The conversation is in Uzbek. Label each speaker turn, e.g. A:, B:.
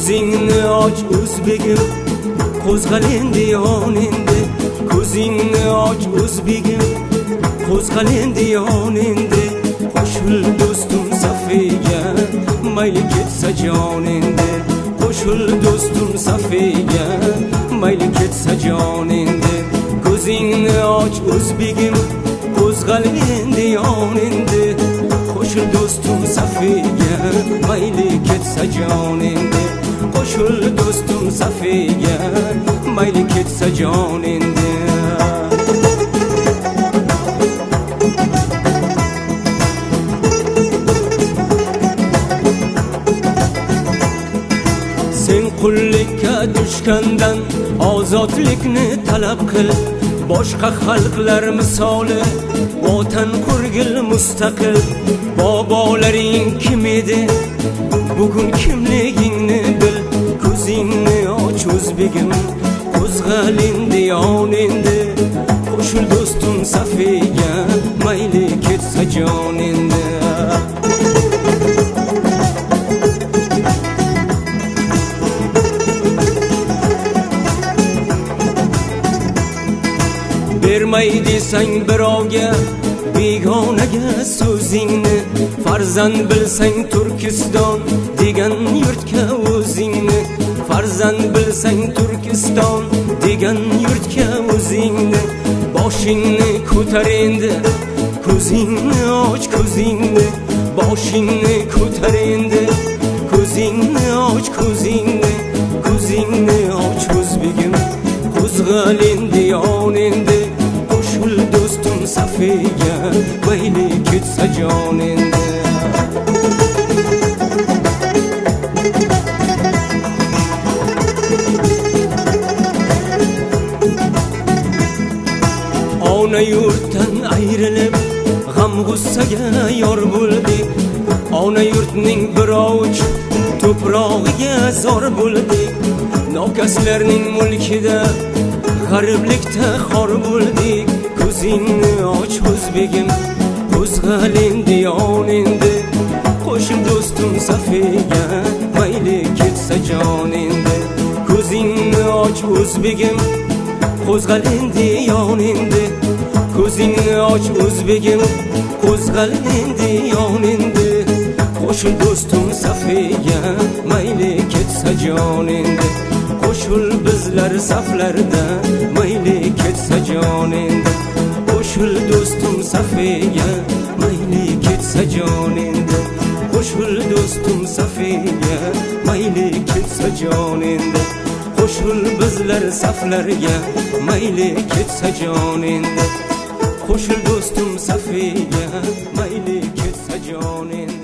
A: ko'zingni och o'zbegim, qo'zg'al endi yoningda. Ko'zingni och o'zbegim, qo'zg'al endi yoningda. Qo'shil do'stim safiga, mayli ketsa joningda. Qo'shil do'stim safiga, mayli ketsa joningda. Ko'zingni och o'zbegim, qo'zg'al endi yoningda. Qo'shil do'stim safiga, mayli ketsa joningda. Qo'shil do'stim safiga, mayli ketsa joningda. Sen qullikka tushgandan ozodlikni talab qil. Boshqa xalqlar misoli vatan qurgil mustaqil. Bobolaring kim edi, bugun kimligingni bil. Ko'zingni och o'zbegim, qo'zg'al endi yoningda. Qo'shil do'stim safiga, mayli ketsa joningda. Bermay desang birovga, begonaga so'zingni. Farzand bilsang Turkiston degan yurtga o'zingni. Farzand bilsang Turkiston degan yurtga o'zingni. Boshingni ko'tar endi, ko'zingni och ko'zingni. Boshingni ko'tar endi, ko'zingni och ko'zingni. Ko'zingni och o'zbegim, qo'zg'al endi yoningda. Qo'shil do'stim safiga, mayli ketsa joningda. Ona yurtdan ayrilib, g'am g'ussaga yor bo'ldik. Ona yurtning birovuch to'prog'iga zor bo'ldik. Nokaslarning mulkida, g'ariblikda xor bo'ldik. Ko'zingni och o'zbegim, qo'zg'al endi yoningda. Qo'shil do'stim safiga, mayli ketsa joningda. Ko'zingni och o'zbegim, qo'zg'al endi yoningda. Ko'zingni och o'zbegim, qo'zg'al endi yoningda. Qo'shil do'stim safiga, mayli ketsa joningda. Qo'shil bizlar saflarda, mayli ketsa joningda. Qo'shil do'stim safiga, mayli ketsa joningda. Qo'shil do'stim safiga, mayli ketsa joningda. Qo'shil bizlar saflarga, mayli ketsa joningda. Qo'shil do'stim safiga, mayli ketsa joningda.